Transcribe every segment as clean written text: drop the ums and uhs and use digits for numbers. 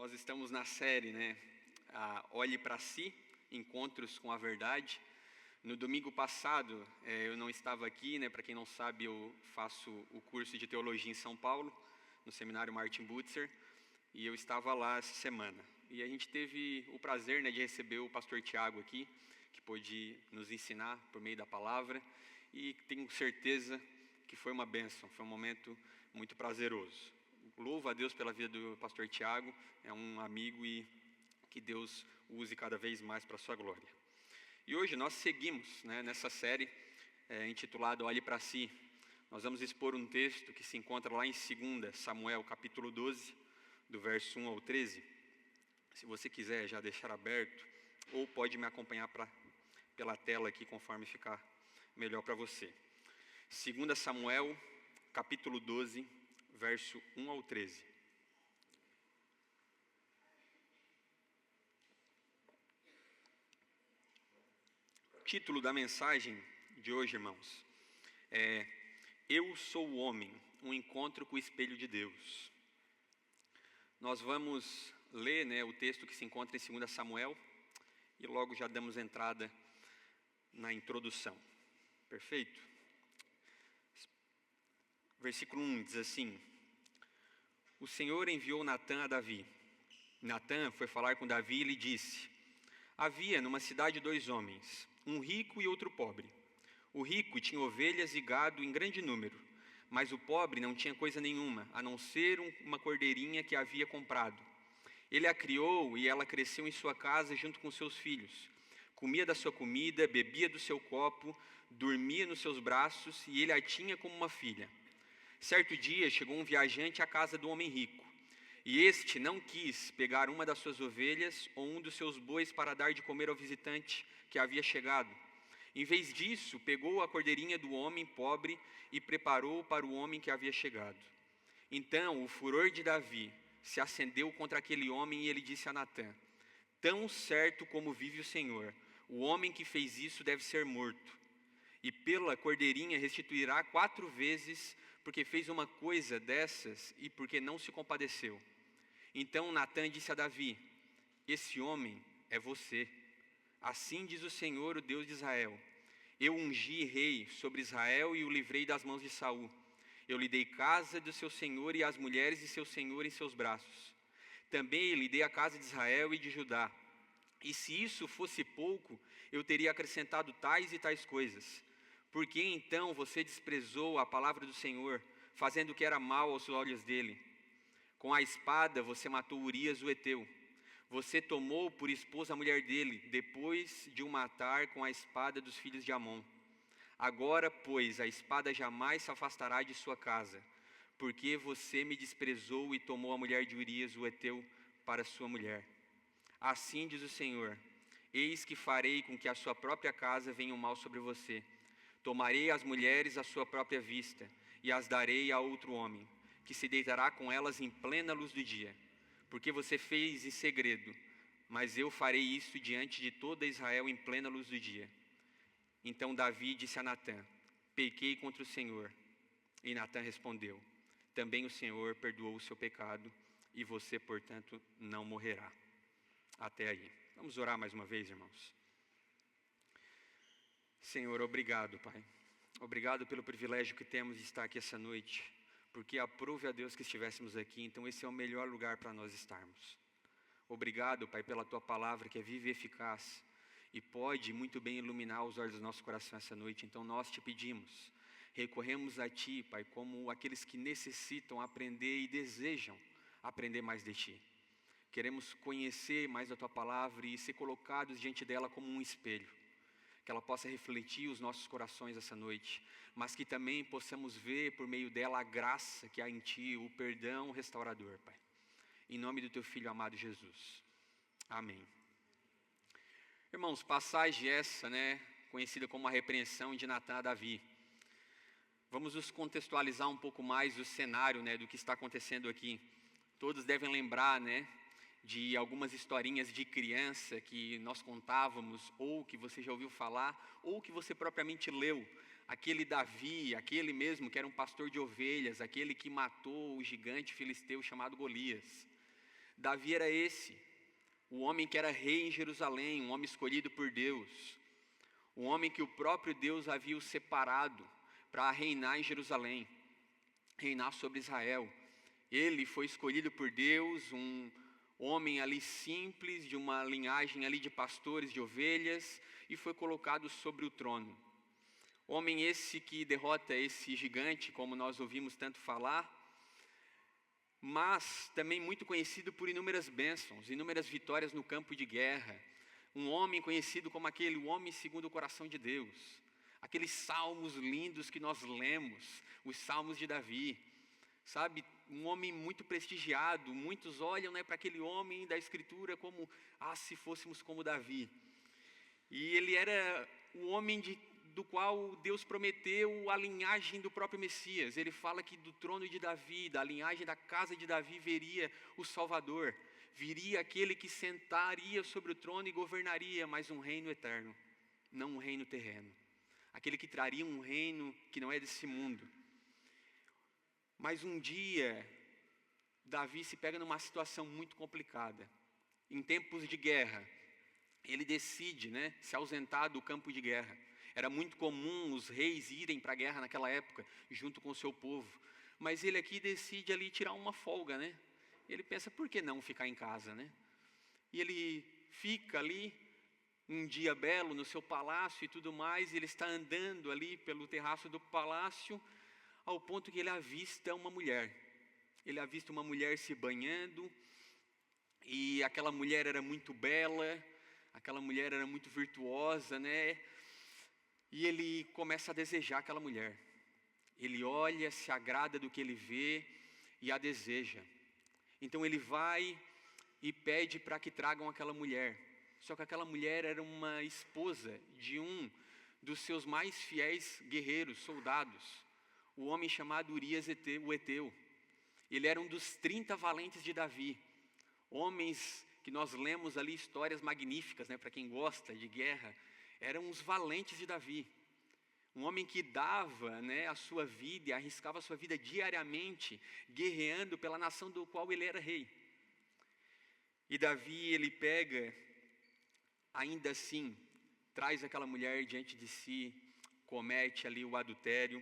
Nós estamos na série, Olhe para Si, Encontros com a Verdade. No domingo passado, eu não estava aqui, para quem não sabe, eu faço o curso de Teologia em São Paulo, no Seminário Martin Butzer, e eu estava lá essa semana. E a gente teve o prazer, de receber o pastor Tiago aqui, que pôde nos ensinar por meio da palavra, e tenho certeza que foi uma bênção, foi um momento muito prazeroso. Louvo a Deus pela vida do pastor Tiago, é um amigo e que Deus use cada vez mais para a sua glória. E hoje nós seguimos nessa série intitulada Olhe para Si. Nós vamos expor um texto que se encontra lá em 2 Samuel, capítulo 12, do verso 1 ao 13. Se você quiser já deixar aberto, ou pode me acompanhar pela tela aqui, conforme ficar melhor para você. 2 Samuel, capítulo 12, verso 1 ao 13. O título da mensagem de hoje, irmãos, é Eu Sou o Homem, um encontro com o espelho de Deus. Nós vamos ler o texto que se encontra em 2 Samuel e logo já damos entrada na introdução. Perfeito? Versículo 1 diz assim: O Senhor enviou Natã a Davi. Natã foi falar com Davi e lhe disse: Havia numa cidade 2 homens, um rico e outro pobre. O rico tinha ovelhas e gado em grande número, mas o pobre não tinha coisa nenhuma, a não ser uma cordeirinha que havia comprado. Ele a criou e ela cresceu em sua casa junto com seus filhos. Comia da sua comida, bebia do seu copo, dormia nos seus braços e ele a tinha como uma filha. Certo dia chegou um viajante à casa do homem rico, e este não quis pegar uma das suas ovelhas ou um dos seus bois para dar de comer ao visitante que havia chegado. Em vez disso, pegou a cordeirinha do homem pobre e preparou para o homem que havia chegado. Então o furor de Davi se acendeu contra aquele homem e ele disse a Natã: Tão certo como vive o Senhor, o homem que fez isso deve ser morto. E pela cordeirinha restituirá 4 vezes, porque fez uma coisa dessas e porque não se compadeceu. Então Natã disse a Davi: Esse homem é você. Assim diz o Senhor, o Deus de Israel: Eu ungi rei sobre Israel e o livrei das mãos de Saul. Eu lhe dei casa do seu senhor e as mulheres de seu senhor em seus braços. Também lhe dei a casa de Israel e de Judá. E se isso fosse pouco, eu teria acrescentado tais e tais coisas. Por que então você desprezou a palavra do Senhor, fazendo o que era mal aos olhos dele? Com a espada você matou Urias o heteu. Você tomou por esposa a mulher dele, depois de o matar com a espada dos filhos de Amon. Agora, pois, a espada jamais se afastará de sua casa, porque você me desprezou e tomou a mulher de Urias o heteu para sua mulher. Assim diz o Senhor: Eis que farei com que a sua própria casa venha o mal sobre você. Tomarei as mulheres à sua própria vista e as darei a outro homem, que se deitará com elas em plena luz do dia. Porque você fez em segredo, mas eu farei isso diante de toda Israel em plena luz do dia. Então Davi disse a Natã: Pequei contra o Senhor. E Natã respondeu: Também o Senhor perdoou o seu pecado, e você, portanto, não morrerá. Até aí. Vamos orar mais uma vez, irmãos. Senhor, obrigado, Pai. Obrigado pelo privilégio que temos de estar aqui essa noite, porque aprove a Deus que estivéssemos aqui, então esse é o melhor lugar para nós estarmos. Obrigado, Pai, pela Tua palavra que é viva e eficaz e pode muito bem iluminar os olhos do nosso coração essa noite. Então nós te pedimos, recorremos a Ti, Pai, como aqueles que necessitam aprender e desejam aprender mais de Ti. Queremos conhecer mais a Tua palavra e ser colocados diante dela como um espelho. Que ela possa refletir os nossos corações essa noite, mas que também possamos ver por meio dela a graça que há em Ti, o perdão restaurador, Pai. Em nome do Teu Filho amado Jesus. Amém. Irmãos, passagem essa, conhecida como a repreensão de Natã a Davi. Vamos nos contextualizar um pouco mais o cenário, do que está acontecendo aqui. Todos devem lembrar, de algumas historinhas de criança que nós contávamos, ou que você já ouviu falar, ou que você propriamente leu. Aquele Davi, aquele mesmo que era um pastor de ovelhas, aquele que matou o gigante filisteu chamado Golias. Davi era esse, o homem que era rei em Jerusalém, um homem escolhido por Deus, um homem que o próprio Deus havia o separado para reinar em Jerusalém, reinar sobre Israel. Ele foi escolhido por Deus, um homem ali simples, de uma linhagem ali de pastores de ovelhas, e foi colocado sobre o trono. Homem esse que derrota esse gigante, como nós ouvimos tanto falar, mas também muito conhecido por inúmeras bênçãos, inúmeras vitórias no campo de guerra. Um homem conhecido como aquele homem segundo o coração de Deus. Aqueles salmos lindos que nós lemos, os salmos de Davi. Sabe, um homem muito prestigiado, muitos olham, né, para aquele homem da Escritura como, se fôssemos como Davi. E ele era o homem do qual Deus prometeu a linhagem do próprio Messias. Ele fala que do trono de Davi, da linhagem da casa de Davi, viria o Salvador. Viria aquele que sentaria sobre o trono e governaria, mas um reino eterno, não um reino terreno. Aquele que traria um reino que não é desse mundo. Mas um dia, Davi se pega numa situação muito complicada. Em tempos de guerra, ele decide, se ausentar do campo de guerra. Era muito comum os reis irem para a guerra naquela época, junto com o seu povo. Mas ele aqui decide ali tirar uma folga, Ele pensa, por que não ficar em casa, E ele fica ali, um dia belo, no seu palácio e tudo mais, e ele está andando ali pelo terraço do palácio, ao ponto que ele avista uma mulher. Ele avista uma mulher se banhando, e aquela mulher era muito bela, aquela mulher era muito virtuosa, E ele começa a desejar aquela mulher. Ele olha, se agrada do que ele vê e a deseja. Então ele vai e pede para que tragam aquela mulher. Só que aquela mulher era uma esposa de um dos seus mais fiéis guerreiros, soldados, o homem chamado Urias o Heteu. Ele era um dos 30 valentes de Davi, homens que nós lemos ali histórias magníficas, para quem gosta de guerra. Eram os valentes de Davi, um homem que dava a sua vida e arriscava a sua vida diariamente, guerreando pela nação do qual ele era rei. E Davi, ele pega, ainda assim, traz aquela mulher diante de si, comete ali o adultério,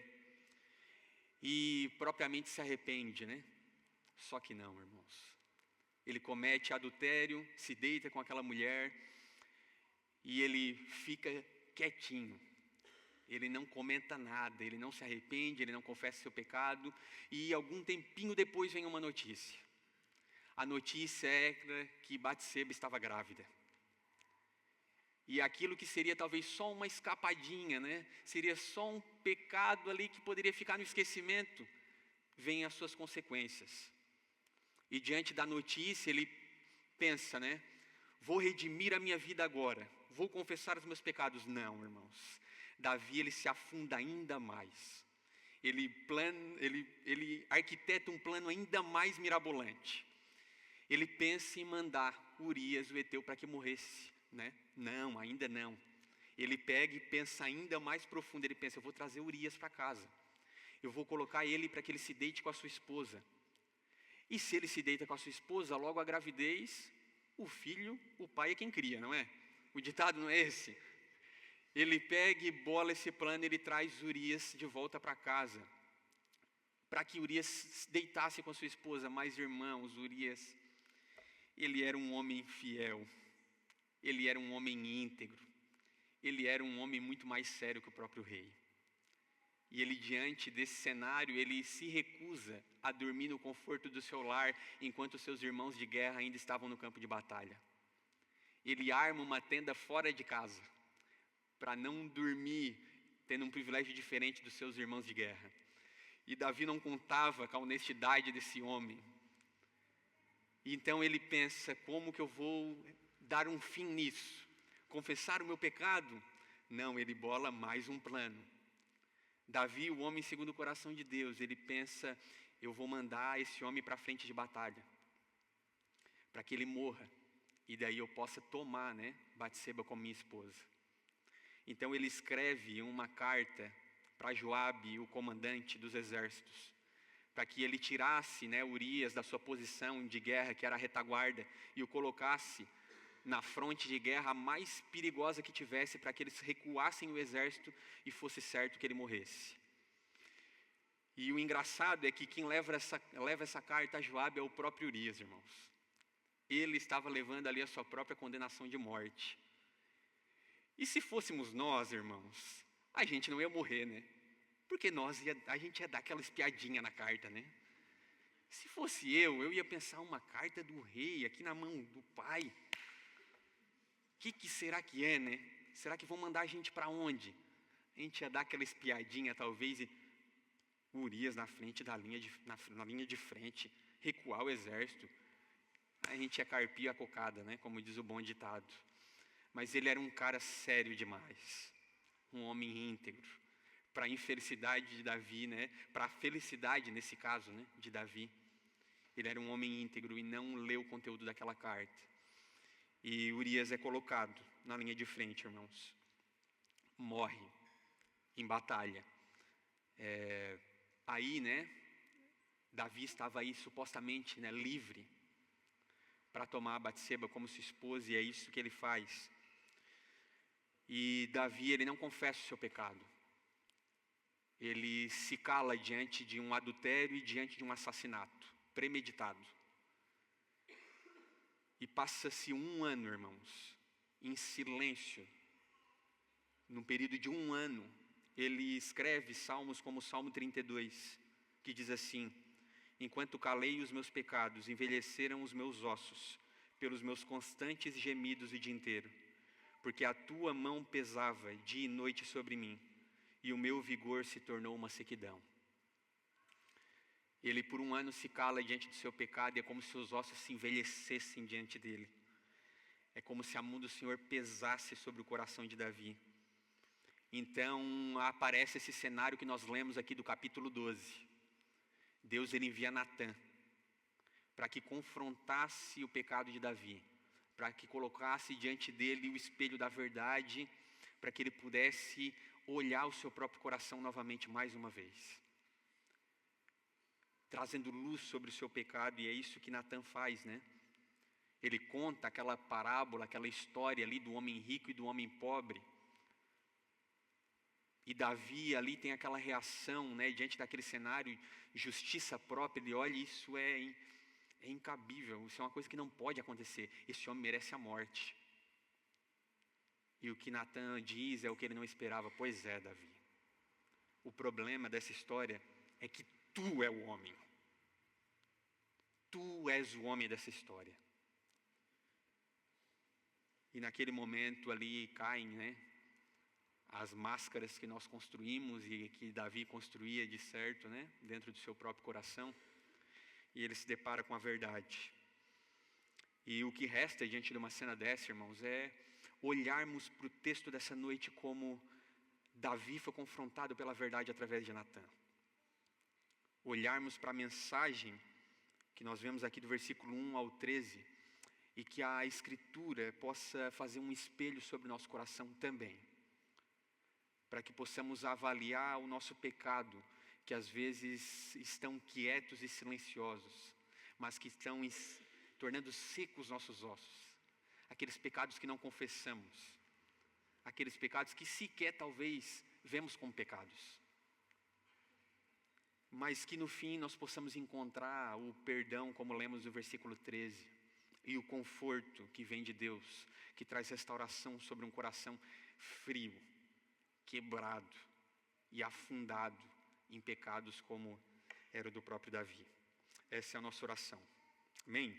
e propriamente se arrepende, Só que não, irmãos. Ele comete adultério, se deita com aquela mulher, e ele fica quietinho. Ele não comenta nada, ele não se arrepende, ele não confessa seu pecado. E algum tempinho depois vem uma notícia. A notícia era que Batseba estava grávida. E aquilo que seria talvez só uma escapadinha, seria só um pecado ali que poderia ficar no esquecimento, vem as suas consequências. E diante da notícia ele pensa, vou redimir a minha vida agora, vou confessar os meus pecados. Não, irmãos. Davi, ele se afunda ainda mais. Ele arquiteta um plano ainda mais mirabolante. Ele pensa em mandar Urias o Heteu para que morresse, Não, ainda não. Ele pega e pensa ainda mais profundo. Ele pensa, eu vou trazer Urias para casa. Eu vou colocar ele para que ele se deite com a sua esposa. E se ele se deita com a sua esposa, logo a gravidez, o filho, o pai é quem cria, não é? O ditado não é esse? Ele pega e bola esse plano, ele traz Urias de volta para casa, para que Urias se deitasse com a sua esposa. Mas, irmãos, Urias, ele era um homem fiel, ele era um homem íntegro, ele era um homem muito mais sério que o próprio rei. E ele, diante desse cenário, ele se recusa a dormir no conforto do seu lar, enquanto seus irmãos de guerra ainda estavam no campo de batalha. Ele arma uma tenda fora de casa, para não dormir, tendo um privilégio diferente dos seus irmãos de guerra. E Davi não contava com a honestidade desse homem. Então ele pensa, como que eu vou dar um fim nisso? Confessar o meu pecado? Não, ele bola mais um plano. Davi, o homem segundo o coração de Deus, ele pensa, eu vou mandar esse homem para a frente de batalha, para que ele morra, e daí eu possa tomar, Batseba como minha esposa. Então ele escreve uma carta para Joabe, o comandante dos exércitos, para que ele tirasse, né, Urias da sua posição de guerra, que era a retaguarda, e o colocasse na fronte de guerra mais perigosa que tivesse, para que eles recuassem o exército e fosse certo que ele morresse. E o engraçado é que quem leva essa carta a Joabe é o próprio Urias, irmãos. Ele estava levando ali a sua própria condenação de morte. E se fôssemos nós, irmãos, a gente não ia morrer, né? Porque a gente ia dar aquela espiadinha na carta, né? Se fosse eu ia pensar, uma carta do rei aqui na mão do pai. O que será que é, né? Será que vão mandar a gente para onde? A gente ia dar aquela espiadinha, talvez, e Urias na frente na linha de frente, recuar o exército. A gente ia carpir a cocada, né? Como diz o bom ditado. Mas ele era um cara sério demais, um homem íntegro, para a infelicidade de Davi, né? Para a felicidade, nesse caso, né, de Davi. Ele era um homem íntegro e não leu o conteúdo daquela carta. E Urias é colocado na linha de frente, irmãos. Morre em batalha. Aí, né, Davi estava aí supostamente, né, livre para tomar a Batseba como sua esposa, e é isso que ele faz. E Davi, ele não confessa o seu pecado. Ele se cala diante de um adultério e diante de um assassinato premeditado. E passa-se 1 ano, irmãos, em silêncio. Num período de 1 ano, ele escreve salmos como o Salmo 32, que diz assim: enquanto calei os meus pecados, envelheceram os meus ossos, pelos meus constantes gemidos o dia inteiro. Porque a tua mão pesava dia e noite sobre mim, e o meu vigor se tornou uma sequidão. Ele por 1 ano se cala diante do seu pecado, e é como se os ossos se envelhecessem diante dele. É como se a mão do Senhor pesasse sobre o coração de Davi. Então aparece esse cenário que nós lemos aqui do capítulo 12. Deus, ele envia Natã para que confrontasse o pecado de Davi, para que colocasse diante dele o espelho da verdade, para que ele pudesse olhar o seu próprio coração novamente mais uma vez, trazendo luz sobre o seu pecado. E é isso que Natã faz, né? Ele conta aquela parábola, aquela história ali do homem rico e do homem pobre. E Davi ali tem aquela reação, né, diante daquele cenário, justiça própria. Ele olha, isso é incabível, isso é uma coisa que não pode acontecer. Esse homem merece a morte. E o que Natã diz é o que ele não esperava. Pois é, Davi, o problema dessa história é que tu é o homem. Tu és o homem dessa história. E naquele momento ali caem, né, as máscaras que nós construímos e que Davi construía de certo, né, dentro do seu próprio coração. E ele se depara com a verdade. E o que resta diante de uma cena dessa, irmãos, é olharmos para o texto dessa noite como Davi foi confrontado pela verdade através de Natã. Olharmos para a mensagem que nós vemos aqui do versículo 1 ao 13, e que a Escritura possa fazer um espelho sobre o nosso coração também, para que possamos avaliar o nosso pecado, que às vezes estão quietos e silenciosos, mas que estão tornando secos nossos ossos. Aqueles pecados que não confessamos, aqueles pecados que sequer talvez vemos como pecados, mas que no fim nós possamos encontrar o perdão, como lemos no versículo 13, e o conforto que vem de Deus, que traz restauração sobre um coração frio, quebrado e afundado em pecados como era o do próprio Davi. Essa é a nossa oração. Amém?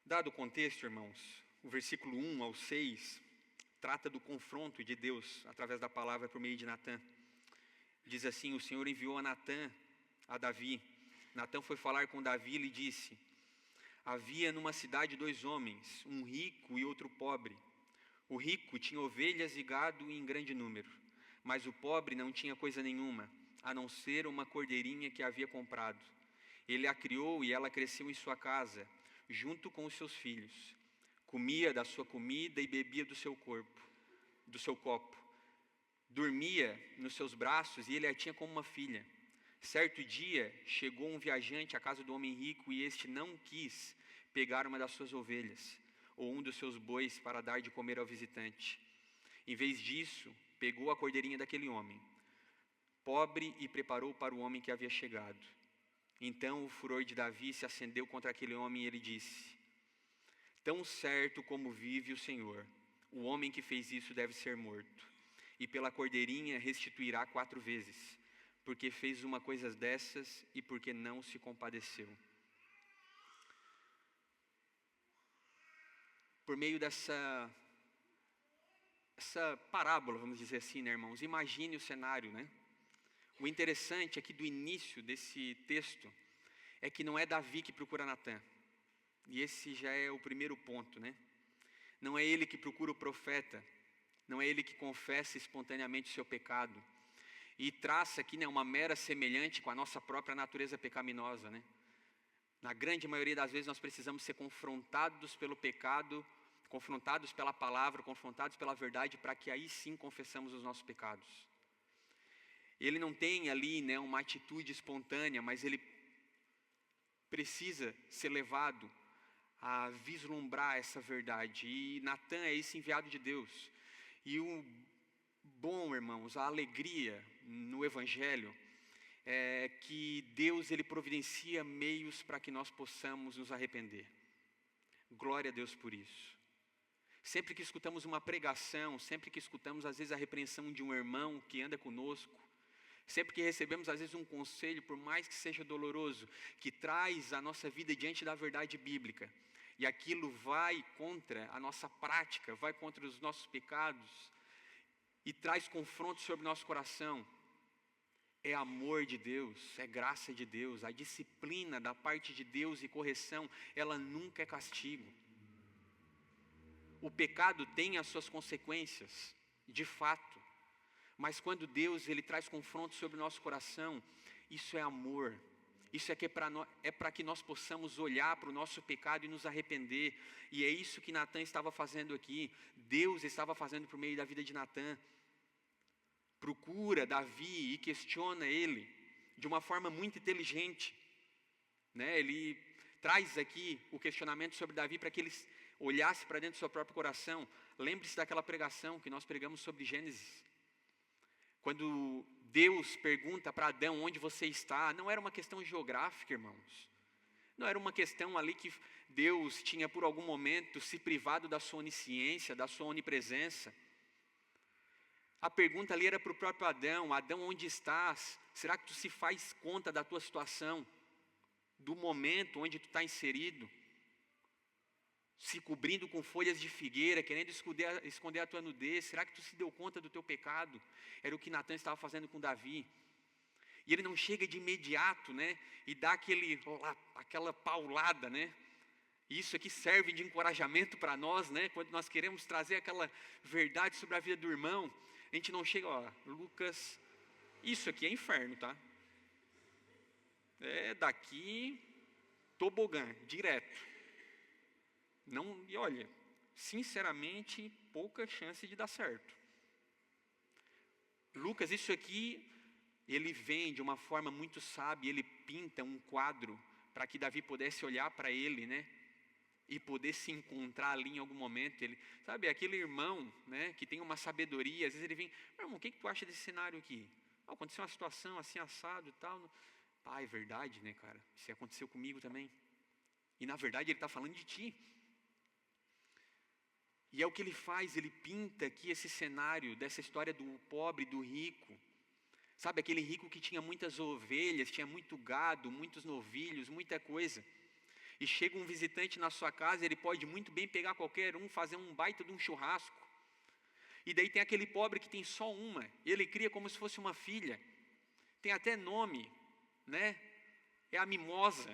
Dado o contexto, irmãos, o versículo 1 ao 6 trata do confronto de Deus através da palavra por meio de Natã. Diz assim: o Senhor enviou a Natã a Davi. Natã foi falar com Davi e lhe disse: havia numa cidade 2 homens, um rico e outro pobre. O rico tinha ovelhas e gado em grande número, mas o pobre não tinha coisa nenhuma, a não ser uma cordeirinha que havia comprado. Ele a criou e ela cresceu em sua casa, junto com os seus filhos. Comia da sua comida e bebia do seu copo. Dormia nos seus braços e ele a tinha como uma filha. Certo dia, chegou um viajante à casa do homem rico e este não quis pegar uma das suas ovelhas ou um dos seus bois para dar de comer ao visitante. Em vez disso, pegou a cordeirinha daquele homem, pobre, e preparou para o homem que havia chegado. Então o furor de Davi se acendeu contra aquele homem e ele disse: tão certo como vive o Senhor, o homem que fez isso deve ser morto, e pela cordeirinha restituirá 4 vezes, porque fez uma coisa dessas e porque não se compadeceu. Por meio dessa parábola, vamos dizer assim, né, irmãos? Imagine o cenário, né? O interessante aqui do início desse texto é que não é Davi que procura Natã. E esse já é o primeiro ponto, né? Não é ele que procura o profeta, não é ele que confessa espontaneamente o seu pecado. E traça aqui, né, uma mera semelhante com a nossa própria natureza pecaminosa, né? Na grande maioria das vezes nós precisamos ser confrontados pelo pecado, confrontados pela palavra, confrontados pela verdade, para que aí sim confessamos os nossos pecados. Ele não tem ali, né, uma atitude espontânea, mas ele precisa ser levado a vislumbrar essa verdade. E Natã é esse enviado de Deus. E o bom, irmãos, a alegria no Evangelho é que Deus, ele providencia meios para que nós possamos nos arrepender. Glória a Deus por isso. Sempre que escutamos uma pregação, sempre que escutamos às vezes a repreensão de um irmão que anda conosco, sempre que recebemos às vezes um conselho, por mais que seja doloroso, que traz a nossa vida diante da verdade bíblica, e aquilo vai contra a nossa prática, vai contra os nossos pecados, e traz confronto sobre o nosso coração, é amor de Deus, é graça de Deus. A disciplina da parte de Deus e correção, ela nunca é castigo. O pecado tem as suas consequências, de fato. Mas quando Deus, ele traz confronto sobre o nosso coração, isso é amor. Isso é para que nós possamos olhar para o nosso pecado e nos arrepender. E é isso que Natã estava fazendo aqui. Deus estava fazendo por meio da vida de Natã. Procura Davi e questiona ele de uma forma muito inteligente, né? Ele traz aqui o questionamento sobre Davi para que ele olhasse para dentro do seu próprio coração. Lembre-se daquela pregação que nós pregamos sobre Gênesis. Quando Deus pergunta para Adão onde você está, não era uma questão geográfica, irmãos. Não era uma questão ali que Deus tinha por algum momento se privado da sua onisciência, da sua onipresença. A pergunta ali era para o próprio Adão: Adão, onde estás? Será que tu se faz conta da tua situação? Do momento onde tu está inserido? Se cobrindo com folhas de figueira, querendo esconder a tua nudez? Será que tu se deu conta do teu pecado? Era o que Natã estava fazendo com Davi. E ele não chega de imediato, né, e dá aquela paulada, né? Isso aqui serve de encorajamento para nós, né? Quando nós queremos trazer aquela verdade sobre a vida do irmão, a gente não chega, ó, Lucas, isso aqui é inferno, tá? É daqui, tobogã, direto. Não, e olha, sinceramente, pouca chance de dar certo. Lucas, isso aqui, ele vem de uma forma muito sábia, ele pinta um quadro para que Davi pudesse olhar para ele, né? E poder se encontrar ali em algum momento. Ele, sabe, aquele irmão, né, que tem uma sabedoria, às vezes ele vem: meu irmão, o que tu acha desse cenário aqui? Aconteceu uma situação assim, assado e tal. Ah, é verdade, né, cara? Isso aconteceu comigo também. E na verdade ele está falando de ti. E é o que ele faz, ele pinta aqui esse cenário dessa história do pobre e do rico. Sabe, aquele rico que tinha muitas ovelhas, tinha muito gado, muitos novilhos, muita coisa. E chega um visitante na sua casa, ele pode muito bem pegar qualquer um, fazer um baita de um churrasco. E daí tem aquele pobre que tem só uma, ele cria como se fosse uma filha. Tem até nome, né? É a mimosa.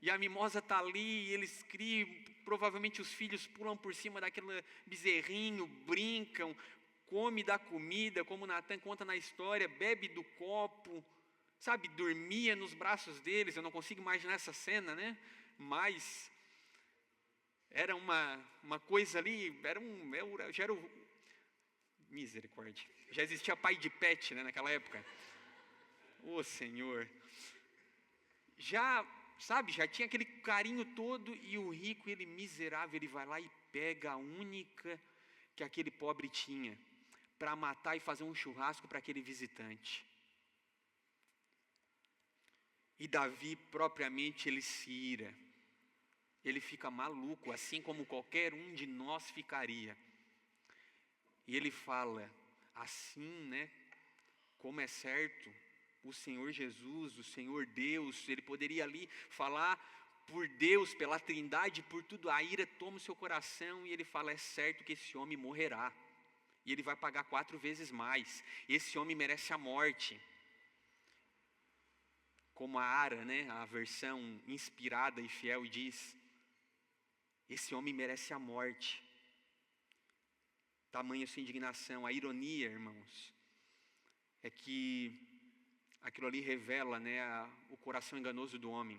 E a mimosa está ali, e eles criam, provavelmente os filhos pulam por cima daquele bezerrinho, brincam, come da comida, como Natã conta na história, bebe do copo, sabe, dormia nos braços deles. Eu não consigo imaginar essa cena, né? Mas era uma coisa ali, já era misericórdia. Já existia pai de pet, né, naquela época. ô Senhor, já, sabe, já tinha aquele carinho todo, e o rico, ele miserável, ele vai lá e pega a única que aquele pobre tinha, para matar e fazer um churrasco para aquele visitante. E Davi, propriamente, ele se ira, ele fica maluco, assim como qualquer um de nós ficaria. E ele fala, assim, né, como é certo, o Senhor Jesus, o Senhor Deus, ele poderia ali falar por Deus, pela Trindade, por tudo, a ira toma o seu coração, e ele fala, é certo que esse homem morrerá, e ele vai pagar 4 vezes mais, esse homem merece a morte. Como a Ara, né, a versão inspirada e fiel diz, esse homem merece a morte. Tamanha sua indignação. A ironia, irmãos, é que aquilo ali revela, né, o coração enganoso do homem.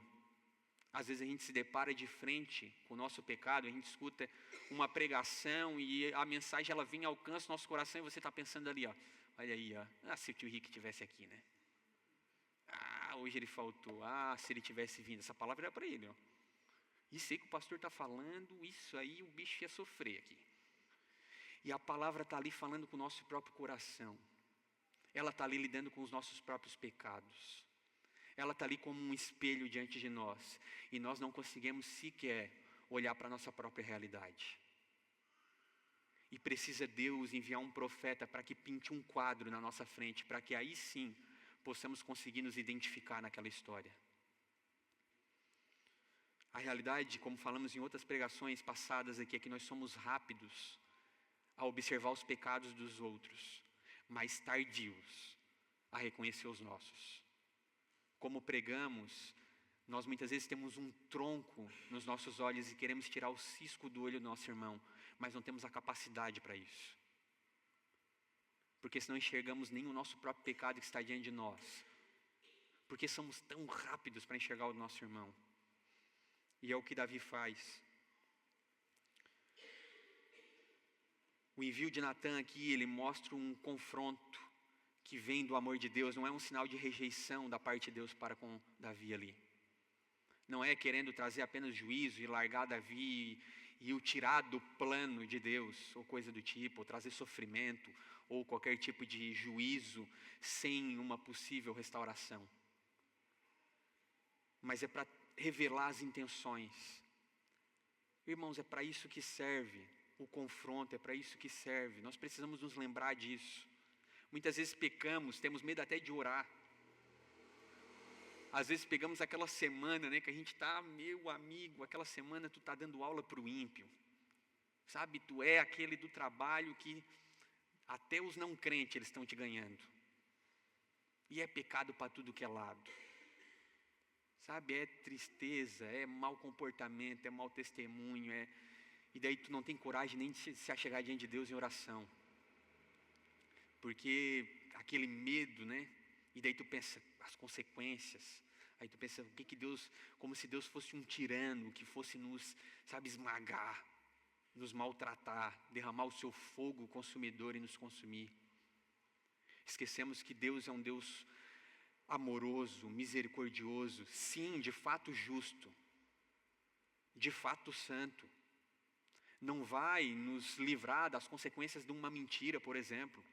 Às vezes a gente se depara de frente com o nosso pecado, a gente escuta uma pregação e a mensagem ela vem e alcança o nosso coração, e você está pensando ali, ó, olha aí, ó, se o tio Rick estivesse aqui, né? Hoje ele faltou, se ele tivesse vindo, essa palavra era para ele, ó. E sei que o pastor está falando, isso aí o bicho ia sofrer aqui. E a palavra está ali falando com o nosso próprio coração. Ela está ali lidando com os nossos próprios pecados. Ela está ali como um espelho diante de nós. E nós não conseguimos sequer olhar para a nossa própria realidade. E precisa Deus enviar um profeta para que pinte um quadro na nossa frente, para que aí sim possamos conseguir nos identificar naquela história. A realidade, como falamos em outras pregações passadas aqui, é que nós somos rápidos a observar os pecados dos outros, mas tardios a reconhecer os nossos. Como pregamos, nós muitas vezes temos um tronco nos nossos olhos e queremos tirar o cisco do olho do nosso irmão, mas não temos a capacidade para isso. Porque senão enxergamos nem o nosso próprio pecado que está diante de nós. Porque somos tão rápidos para enxergar o nosso irmão. E é o que Davi faz. O envio de Natã aqui, ele mostra um confronto que vem do amor de Deus, não é um sinal de rejeição da parte de Deus para com Davi ali. Não é querendo trazer apenas juízo e largar Davi e o tirar do plano de Deus, ou coisa do tipo, ou trazer sofrimento, ou qualquer tipo de juízo sem uma possível restauração. Mas é para revelar as intenções. Irmãos, é para isso que serve o confronto, é para isso que serve. Nós precisamos nos lembrar disso. Muitas vezes pecamos, temos medo até de orar. Às vezes pegamos aquela semana, né, que a gente está, meu amigo, aquela semana tu está dando aula para o ímpio. Sabe, tu é aquele do trabalho que até os não crentes eles estão te ganhando. E é pecado para tudo que é lado. Sabe, é tristeza, é mau comportamento, é mau testemunho, e daí tu não tem coragem nem de se achegar diante de Deus em oração. Porque aquele medo, né? E daí tu pensa as consequências. Aí tu pensa, o que Deus, como se Deus fosse um tirano, que fosse nos, sabe, esmagar, nos maltratar, derramar o seu fogo consumidor e nos consumir. Esquecemos que Deus é um Deus amoroso, misericordioso, sim, de fato justo, de fato santo. Não vai nos livrar das consequências de uma mentira, por exemplo.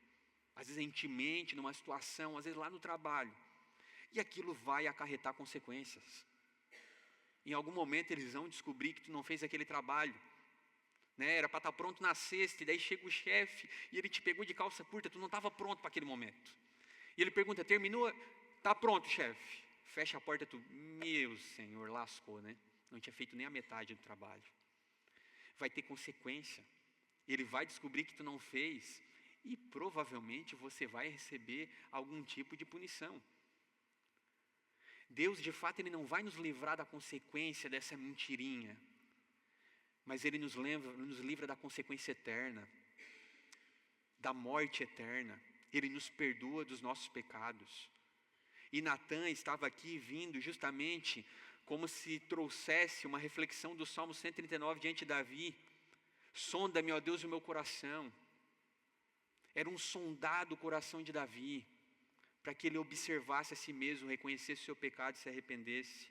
Às vezes a gente mente numa situação, às vezes lá no trabalho, e aquilo vai acarretar consequências. Em algum momento eles vão descobrir que tu não fez aquele trabalho, né? Era para estar pronto na sexta, e daí chega o chefe e ele te pegou de calça curta, tu não estava pronto para aquele momento. E ele pergunta, terminou? Tá pronto, chefe. Fecha a porta, tu, meu Senhor, lascou, né? Não tinha feito nem a metade do trabalho. Vai ter consequência. Ele vai descobrir que tu não fez e provavelmente você vai receber algum tipo de punição. Deus, de fato, Ele não vai nos livrar da consequência dessa mentirinha, mas Ele nos livra da consequência eterna, da morte eterna. Ele nos perdoa dos nossos pecados. E Natã estava aqui vindo justamente como se trouxesse uma reflexão do Salmo 139 diante de Davi. Sonda-me, ó Deus, o meu coração. Era um sondado o coração de Davi, para que ele observasse a si mesmo, reconhecesse o seu pecado e se arrependesse.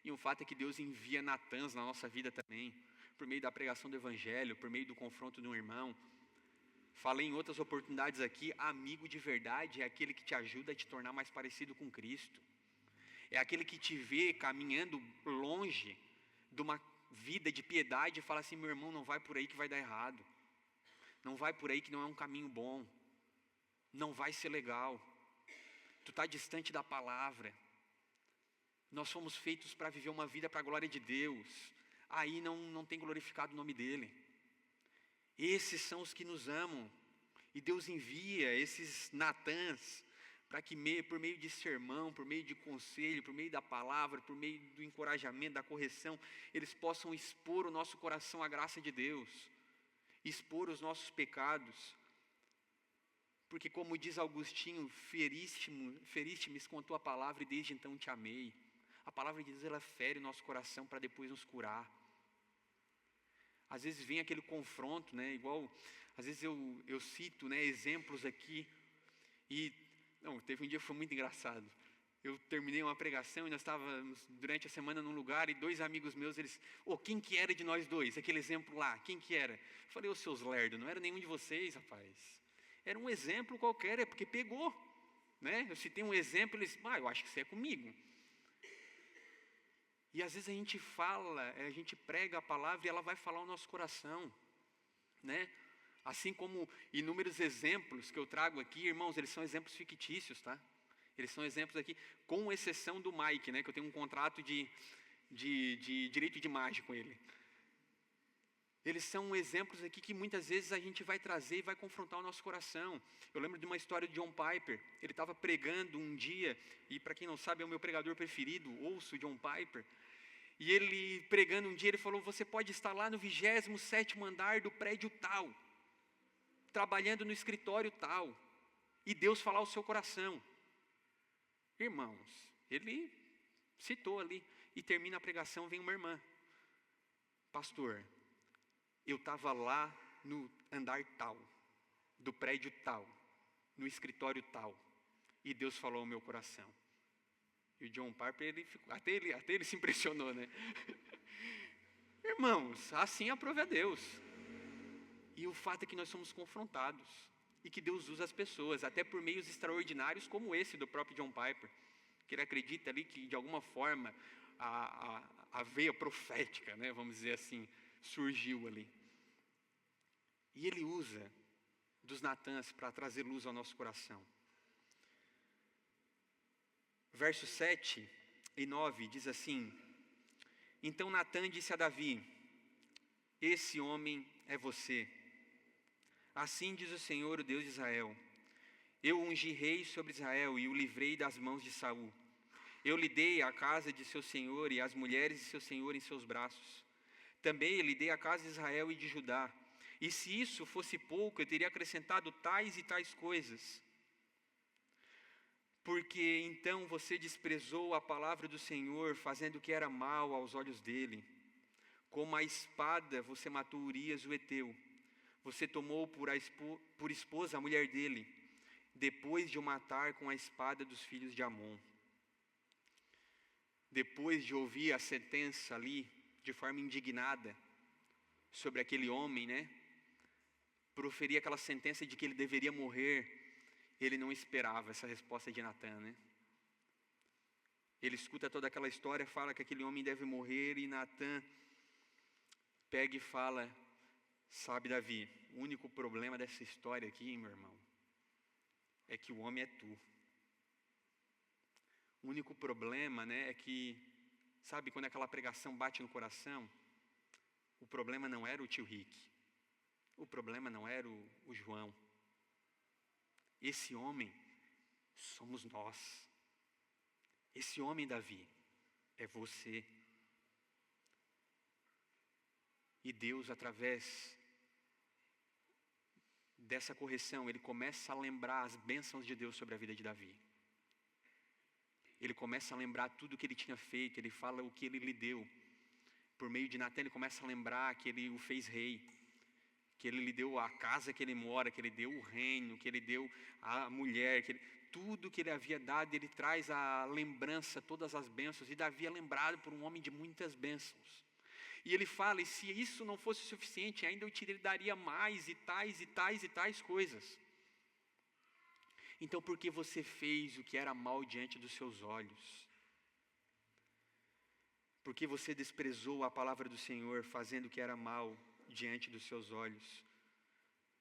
E um fato é que Deus envia Natãs na nossa vida também, por meio da pregação do Evangelho, por meio do confronto de um irmão. Falei em outras oportunidades aqui, amigo de verdade é aquele que te ajuda a te tornar mais parecido com Cristo. É aquele que te vê caminhando longe de uma vida de piedade e fala assim, meu irmão, não vai por aí que vai dar errado. Não vai por aí que não é um caminho bom. Não vai ser legal. Tu está distante da palavra. Nós fomos feitos para viver uma vida para a glória de Deus. Aí não tem glorificado o nome dele. Esses são os que nos amam. E Deus envia esses Natãs para que por meio de sermão, por meio de conselho, por meio da palavra, por meio do encorajamento, da correção, eles possam expor o nosso coração à graça de Deus, expor os nossos pecados. Porque como diz Agostinho, feriste-me com a tua palavra e desde então te amei. A palavra de Deus, ela fere o nosso coração para depois nos curar. Às vezes vem aquele confronto, né? Igual, às vezes eu cito, né, exemplos aqui. Teve um dia que foi muito engraçado. Eu terminei uma pregação e nós estávamos durante a semana num lugar e 2 amigos meus, quem que era de nós dois? Aquele exemplo lá, quem que era? Eu falei, seus lerdos, não era nenhum de vocês, rapaz. Era um exemplo qualquer, é porque pegou, né? Eu citei um exemplo, eles, eu acho que isso é comigo. E às vezes a gente fala, a gente prega a palavra e ela vai falar o nosso coração, né? Assim como inúmeros exemplos que eu trago aqui, irmãos, eles são exemplos fictícios, tá? Eles são exemplos aqui, com exceção do Mike, né? Que eu tenho um contrato de direito de imagem com ele. Eles são exemplos aqui que muitas vezes a gente vai trazer e vai confrontar o nosso coração. Eu lembro de uma história de John Piper. Ele estava pregando um dia, e para quem não sabe é o meu pregador preferido, ouço John Piper. E ele pregando um dia, ele falou, você pode estar lá no 27º andar do prédio tal, trabalhando no escritório tal, e Deus falar ao seu coração. Irmãos, ele citou ali, e termina a pregação, vem uma irmã. Pastor, eu estava lá no andar tal, do prédio tal, no escritório tal, e Deus falou ao meu coração. E o John Piper, até ele se impressionou, né? Irmãos, assim aprove a Deus. E o fato é que nós somos confrontados, e que Deus usa as pessoas, até por meios extraordinários como esse do próprio John Piper, que ele acredita ali que de alguma forma a veia profética, né, vamos dizer assim, surgiu ali. E ele usa dos Natãs para trazer luz ao nosso coração. Versos 7 e 9 diz assim, então Natã disse a Davi, esse homem é você. Assim diz o Senhor, o Deus de Israel, eu ungi rei sobre Israel e o livrei das mãos de Saul. Eu lhe dei a casa de seu senhor e as mulheres de seu senhor em seus braços. Também lhe dei a casa de Israel e de Judá. E se isso fosse pouco, eu teria acrescentado tais e tais coisas. Porque então você desprezou a palavra do Senhor, fazendo o que era mal aos olhos dele. Como a espada você matou Urias o Heteu. Você tomou por esposa a mulher dele, depois de o matar com a espada dos filhos de Amon. Depois de ouvir a sentença ali, de forma indignada, sobre aquele homem, né? Proferir aquela sentença de que ele deveria morrer, ele não esperava essa resposta de Natã, né? Ele escuta toda aquela história, fala que aquele homem deve morrer, e Natã pega e fala, sabe Davi, o único problema dessa história aqui, meu irmão, é que o homem é tu. O único problema, né, é que, sabe, quando aquela pregação bate no coração, o problema não era o tio Rick, o problema não era o João. Esse homem somos nós. Esse homem, Davi, é você. E Deus, através dessa correção, ele começa a lembrar as bênçãos de Deus sobre a vida de Davi. Ele começa a lembrar tudo o que ele tinha feito, ele fala o que ele lhe deu. Por meio de Natã, ele começa a lembrar que ele o fez rei, que ele lhe deu a casa que ele mora, que ele deu o reino, que ele deu a mulher, tudo que ele havia dado, ele traz à lembrança todas as bênçãos, e Davi é lembrado por um homem de muitas bênçãos. E ele fala, e se isso não fosse suficiente, ainda eu te daria mais, e tais, e tais, e tais coisas. Então por que você fez o que era mal diante dos seus olhos? Por que você desprezou a palavra do Senhor, fazendo o que era mal diante dos seus olhos?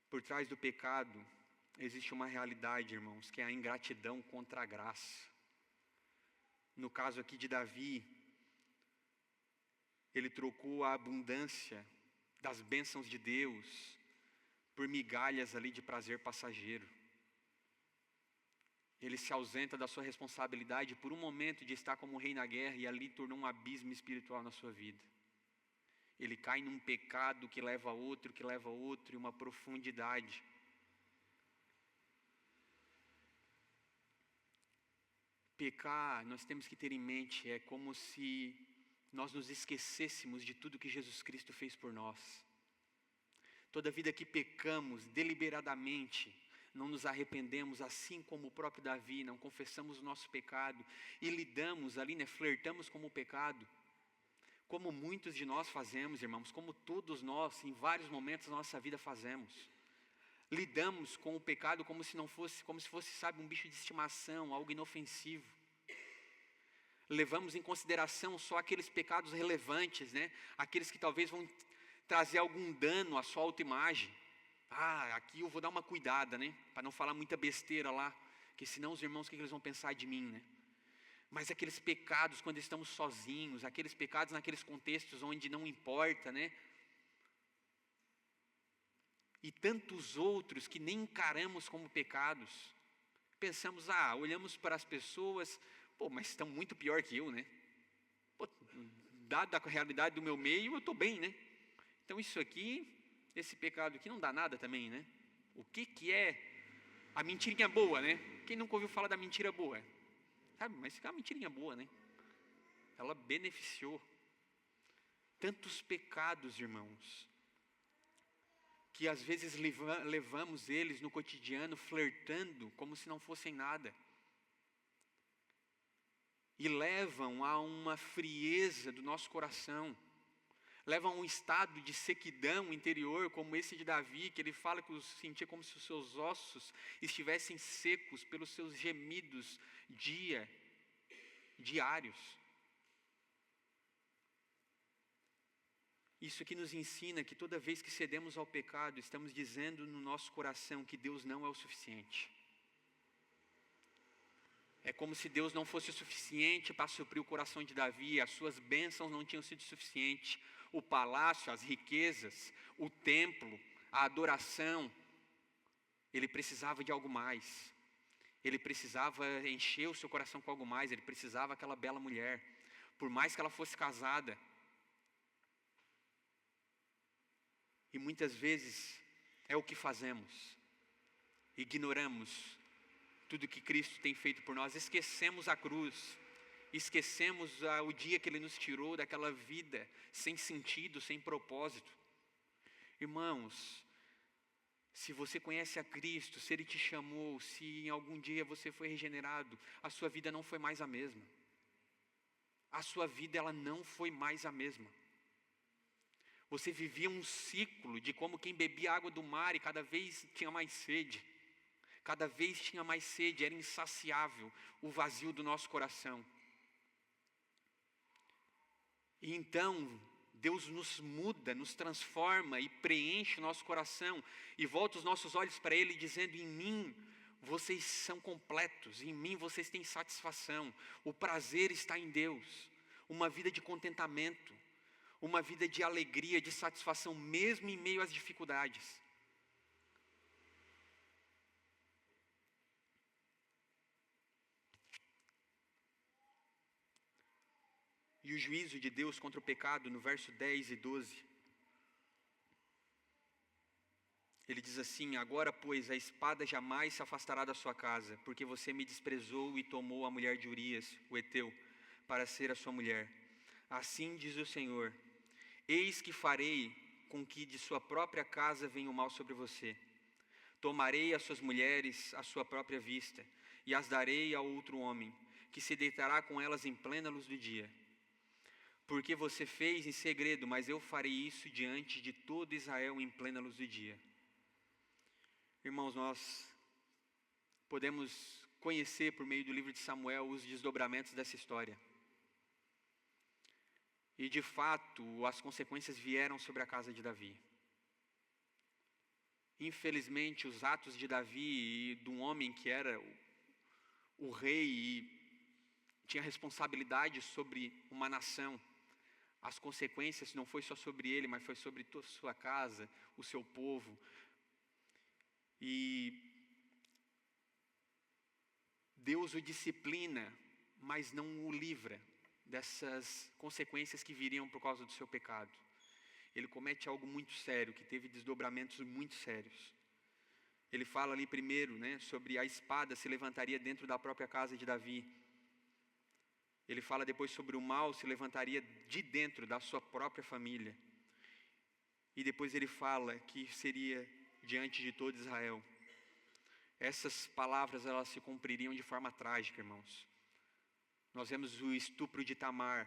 Por trás do pecado, existe uma realidade, irmãos, que é a ingratidão contra a graça. No caso aqui de Davi, ele trocou a abundância das bênçãos de Deus por migalhas ali de prazer passageiro. Ele se ausenta da sua responsabilidade por um momento de estar como rei na guerra, e ali tornou um abismo espiritual na sua vida. Ele cai num pecado que leva a outro, e uma profundidade. Pecar, nós temos que ter em mente, é como se nós nos esquecêssemos de tudo que Jesus Cristo fez por nós. Toda vida que pecamos deliberadamente, não nos arrependemos, assim como o próprio Davi, não confessamos o nosso pecado e lidamos ali, flertamos com o pecado, como muitos de nós fazemos, irmãos, como todos nós, em vários momentos da nossa vida fazemos. Lidamos com o pecado como se fosse, sabe, um bicho de estimação, algo inofensivo. Levamos em consideração só aqueles pecados relevantes, aqueles que talvez vão trazer algum dano à sua autoimagem. Aqui eu vou dar uma cuidada, para não falar muita besteira lá, porque senão os irmãos, o que eles vão pensar de mim, Mas aqueles pecados quando estamos sozinhos, aqueles pecados naqueles contextos onde não importa, E tantos outros que nem encaramos como pecados. Pensamos, olhamos para as pessoas, mas estão muito pior que eu, Dada a realidade do meu meio, eu estou bem, Então isso aqui, esse pecado aqui não dá nada também, O que é a mentirinha boa, Quem nunca ouviu falar da mentira boa? Sabe, mas é uma mentirinha boa, Ela beneficiou. Tantos pecados, irmãos, que às vezes levamos eles no cotidiano flertando como se não fossem nada. E levam a uma frieza do nosso coração. Levam a um estado de sequidão interior, como esse de Davi, que ele fala que sentia como se os seus ossos estivessem secos pelos seus gemidos diários. Isso aqui nos ensina que toda vez que cedemos ao pecado, estamos dizendo no nosso coração que Deus não é o suficiente. É como se Deus não fosse o suficiente para suprir o coração de Davi, as suas bênçãos não tinham sido suficientes, o palácio, as riquezas, o templo, a adoração, ele precisava de algo mais. Ele precisava encher o seu coração com algo mais, ele precisava daquela bela mulher, por mais que ela fosse casada. E muitas vezes é o que fazemos, ignoramos tudo que Cristo tem feito por nós, esquecemos a cruz, esquecemos o dia que Ele nos tirou daquela vida sem sentido, sem propósito. Irmãos, se você conhece a Cristo, se Ele te chamou, se em algum dia você foi regenerado, a sua vida não foi mais a mesma. A sua vida, ela não foi mais a mesma. Você vivia um ciclo de como quem bebia água do mar e cada vez tinha mais sede. Cada vez tinha mais sede, era insaciável o vazio do nosso coração. E então, Deus nos muda, nos transforma e preenche o nosso coração. E volta os nossos olhos para Ele dizendo, em mim vocês são completos, em mim vocês têm satisfação. O prazer está em Deus, uma vida de contentamento. Uma vida de alegria, de satisfação, mesmo em meio às dificuldades. E o juízo de Deus contra o pecado, no verso 10 e 12. Ele diz assim, agora, pois, a espada jamais se afastará da sua casa, porque você me desprezou e tomou a mulher de Urias, o heteu, para ser a sua mulher. Assim diz o Senhor, eis que farei com que de sua própria casa venha o mal sobre você. Tomarei as suas mulheres à sua própria vista, e as darei a outro homem, que se deitará com elas em plena luz do dia. Porque você fez em segredo, mas eu farei isso diante de todo Israel em plena luz do dia. Irmãos, nós podemos conhecer por meio do livro de Samuel os desdobramentos dessa história. E de fato, as consequências vieram sobre a casa de Davi. Infelizmente, os atos de Davi e de um homem que era o rei e tinha responsabilidade sobre uma nação, as consequências não foi só sobre ele, mas foi sobre toda a sua casa, o seu povo. E Deus o disciplina, mas não o livra dessas consequências que viriam por causa do seu pecado. Ele comete algo muito sério, que teve desdobramentos muito sérios. Ele fala ali primeiro, sobre a espada se levantaria dentro da própria casa de Davi. Ele fala depois sobre o mal se levantaria de dentro da sua própria família. E depois ele fala que seria diante de todo Israel. Essas palavras, elas se cumpririam de forma trágica, irmãos. Nós vemos o estupro de Tamar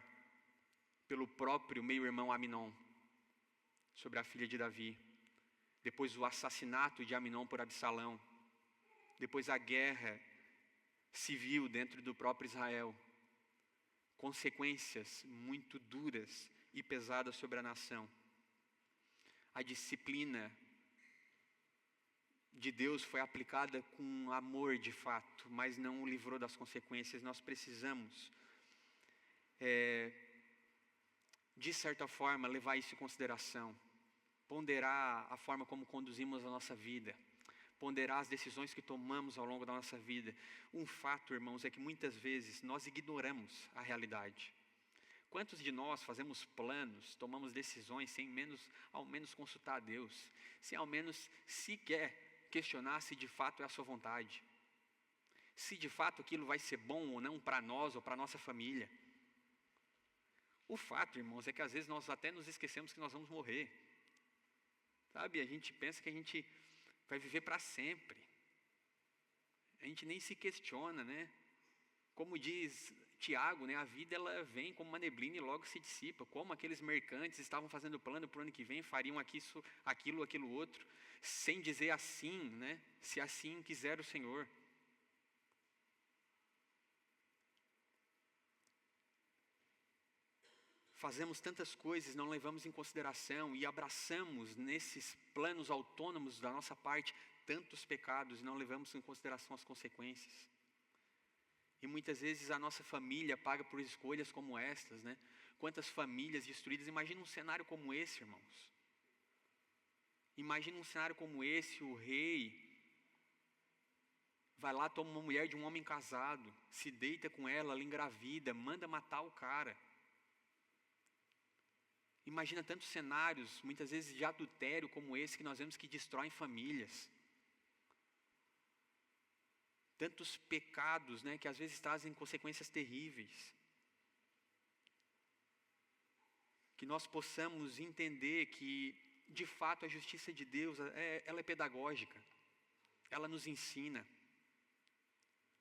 pelo próprio meio-irmão Aminon sobre a filha de Davi. Depois o assassinato de Aminon por Absalão. Depois a guerra civil dentro do próprio Israel. Consequências muito duras e pesadas sobre a nação. A disciplina de Deus foi aplicada com amor de fato, mas não o livrou das consequências. Nós precisamos, de certa forma, levar isso em consideração. Ponderar a forma como conduzimos a nossa vida. Ponderar as decisões que tomamos ao longo da nossa vida. Um fato, irmãos, é que muitas vezes nós ignoramos a realidade. Quantos de nós fazemos planos, tomamos decisões sem ao menos consultar a Deus, sem ao menos sequer questionar se de fato é a sua vontade, se de fato aquilo vai ser bom ou não para nós ou para a nossa família. O fato, irmãos, é que às vezes nós até nos esquecemos que nós vamos morrer. Sabe, a gente pensa que a gente vai viver para sempre. A gente nem se questiona, Como diz Tiago, a vida ela vem como uma neblina e logo se dissipa. Como aqueles mercantes estavam fazendo plano para o ano que vem, fariam aquilo outro, sem dizer assim, se assim quiser o Senhor. Fazemos tantas coisas, não levamos em consideração e abraçamos nesses planos autônomos da nossa parte tantos pecados e não levamos em consideração as consequências. E muitas vezes a nossa família paga por escolhas como estas, Quantas famílias destruídas. Imagina um cenário como esse, irmãos. Imagina um cenário como esse, o rei vai lá, toma uma mulher de um homem casado, se deita com ela, ela engravida, manda matar o cara. Imagina tantos cenários, muitas vezes de adultério como esse, que nós vemos que destroem famílias. Tantos pecados, que às vezes trazem consequências terríveis. Que nós possamos entender que, de fato, a justiça de Deus, ela é pedagógica. Ela nos ensina.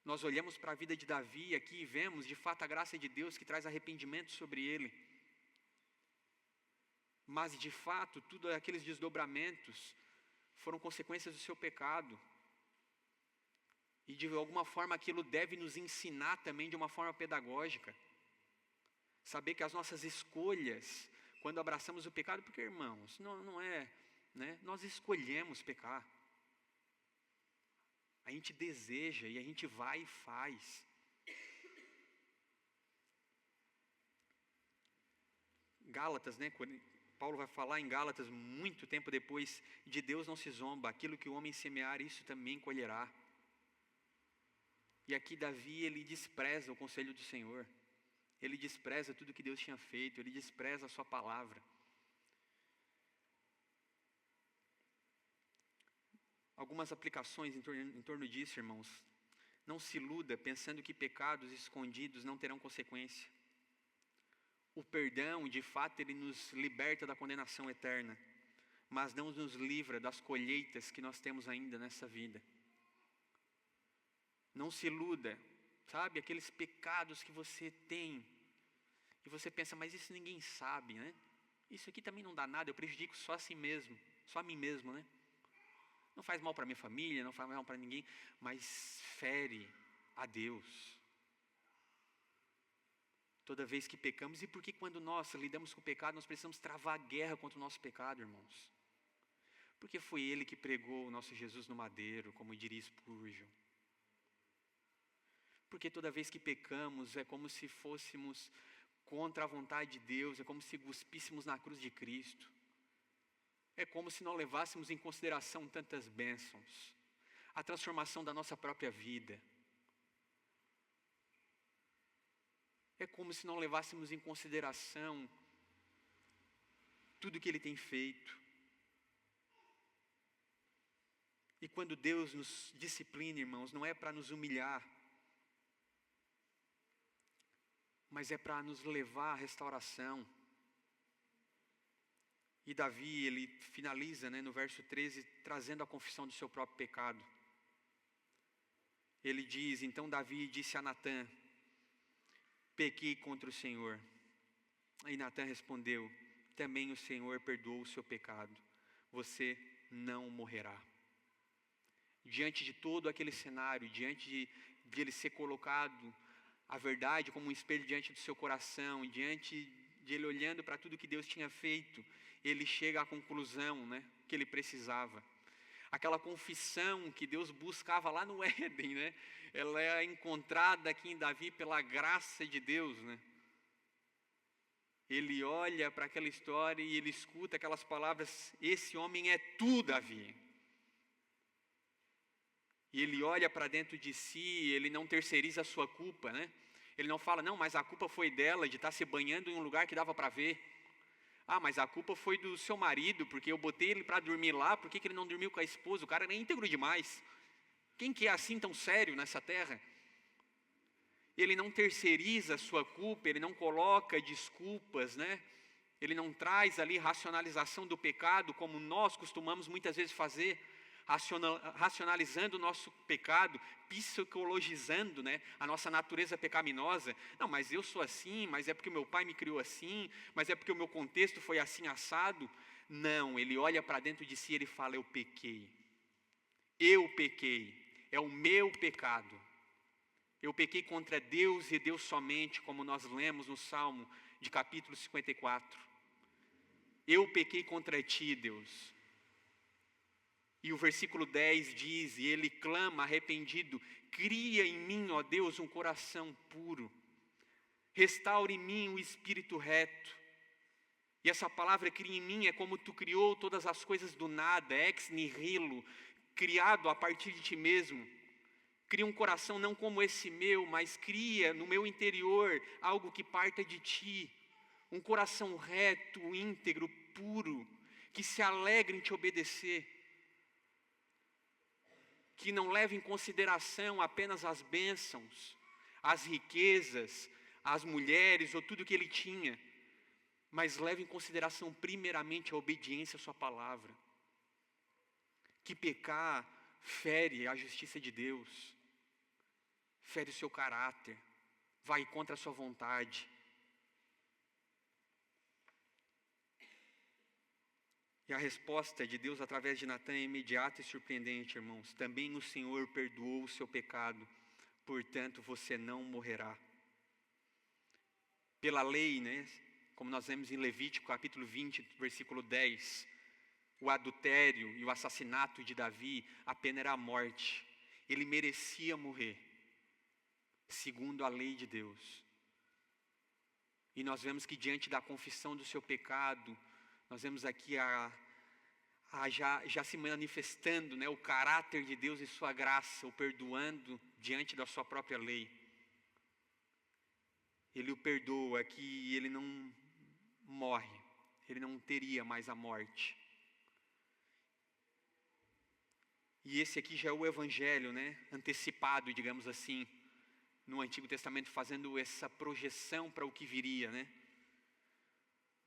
Nós olhamos para a vida de Davi aqui e vemos, de fato, a graça de Deus que traz arrependimento sobre ele. Mas, de fato, tudo aqueles desdobramentos foram consequências do seu pecado. E, de alguma forma, aquilo deve nos ensinar também de uma forma pedagógica. Saber que as nossas escolhas, quando abraçamos o pecado, porque, irmãos, não é, nós escolhemos pecar. A gente deseja e a gente vai e faz. Gálatas, Paulo vai falar em Gálatas muito tempo depois, de Deus não se zomba, aquilo que o homem semear, isso também colherá. E aqui Davi, ele despreza o conselho do Senhor. Ele despreza tudo que Deus tinha feito, ele despreza a sua palavra. Algumas aplicações em torno disso, irmãos. Não se iluda pensando que pecados escondidos não terão consequência. O perdão, de fato, ele nos liberta da condenação eterna, mas não nos livra das colheitas que nós temos ainda nessa vida. Não se iluda, sabe? Aqueles pecados que você tem. E você pensa, mas isso ninguém sabe, né? Isso aqui também não dá nada, eu prejudico só a si mesmo, só a mim mesmo, né? Não faz mal para minha família, não faz mal para ninguém, mas fere a Deus. Toda vez que pecamos, e por que quando nós lidamos com o pecado, nós precisamos travar guerra contra o nosso pecado, irmãos? Porque foi Ele que pregou o nosso Jesus no madeiro, como diria Spurgeon. Porque toda vez que pecamos, é como se fôssemos contra a vontade de Deus, é como se cuspíssemos na cruz de Cristo. É como se não levássemos em consideração tantas bênçãos, a transformação da nossa própria vida. É como se não levássemos em consideração tudo que Ele tem feito. E quando Deus nos disciplina, irmãos, não é para nos humilhar, mas é para nos levar à restauração. E Davi, ele finaliza, no verso 13, trazendo a confissão do seu próprio pecado. Ele diz, então Davi disse a Natã, pequei contra o Senhor. E Natã respondeu, também o Senhor perdoou o seu pecado, você não morrerá. Diante de todo aquele cenário, diante de ele ser colocado a verdade como um espelho diante do seu coração, e diante de ele olhando para tudo que Deus tinha feito, ele chega à conclusão, que ele precisava. Aquela confissão que Deus buscava lá no Éden, ela é encontrada aqui em Davi pela graça de Deus, Ele olha para aquela história e ele escuta aquelas palavras, esse homem é tu, Davi. E ele olha para dentro de si, ele não terceiriza a sua culpa, Ele não fala, não, mas a culpa foi dela, de estar se banhando em um lugar que dava para ver. Ah, mas a culpa foi do seu marido, porque eu botei ele para dormir lá, por que ele não dormiu com a esposa? O cara era íntegro demais. Quem que é assim tão sério nessa terra? Ele não terceiriza a sua culpa, ele não coloca desculpas, Ele não traz ali racionalização do pecado, como nós costumamos muitas vezes fazer, racionalizando o nosso pecado, psicologizando, a nossa natureza pecaminosa. Não, mas eu sou assim, mas é porque o meu pai me criou assim, mas é porque o meu contexto foi assim assado. Não, ele olha para dentro de si e ele fala, eu pequei, é o meu pecado. Eu pequei contra Deus e Deus somente, como nós lemos no Salmo de capítulo 54. Eu pequei contra ti, Deus. E o versículo 10 diz, e ele clama arrependido, cria em mim, ó Deus, um coração puro. Restaure em mim um espírito reto. E essa palavra cria em mim é como tu criou todas as coisas do nada, ex nihilo, criado a partir de ti mesmo. Cria um coração não como esse meu, mas cria no meu interior algo que parta de ti. Um coração reto, íntegro, puro, que se alegre em te obedecer. Que não leve em consideração apenas as bênçãos, as riquezas, as mulheres ou tudo que ele tinha, mas leve em consideração primeiramente a obediência à sua palavra. Que pecar fere a justiça de Deus, fere o seu caráter, vai contra a sua vontade. E a resposta de Deus através de Natã é imediata e surpreendente, irmãos. Também o Senhor perdoou o seu pecado, portanto você não morrerá. Pela lei, como nós vemos em Levítico capítulo 20, versículo 10, o adultério e o assassinato de Davi, a pena era a morte. Ele merecia morrer, segundo a lei de Deus. E nós vemos que diante da confissão do seu pecado, nós vemos aqui já se manifestando, o caráter de Deus e sua graça, o perdoando diante da sua própria lei. Ele o perdoa aqui e ele não morre, ele não teria mais a morte. E esse aqui já é o evangelho, antecipado, digamos assim, no Antigo Testamento, fazendo essa projeção para o que viria,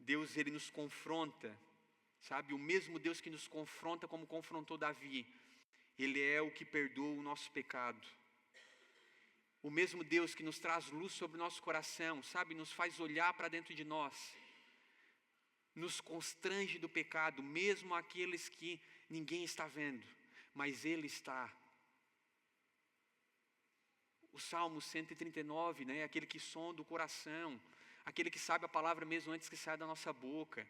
Deus, ele nos confronta, sabe? O mesmo Deus que nos confronta como confrontou Davi, ele é o que perdoa o nosso pecado. O mesmo Deus que nos traz luz sobre o nosso coração, sabe, nos faz olhar para dentro de nós, nos constrange do pecado, mesmo aqueles que ninguém está vendo, mas Ele está. O Salmo 139, né, aquele que sonda o coração, aquele que sabe a palavra mesmo antes que saia da nossa boca.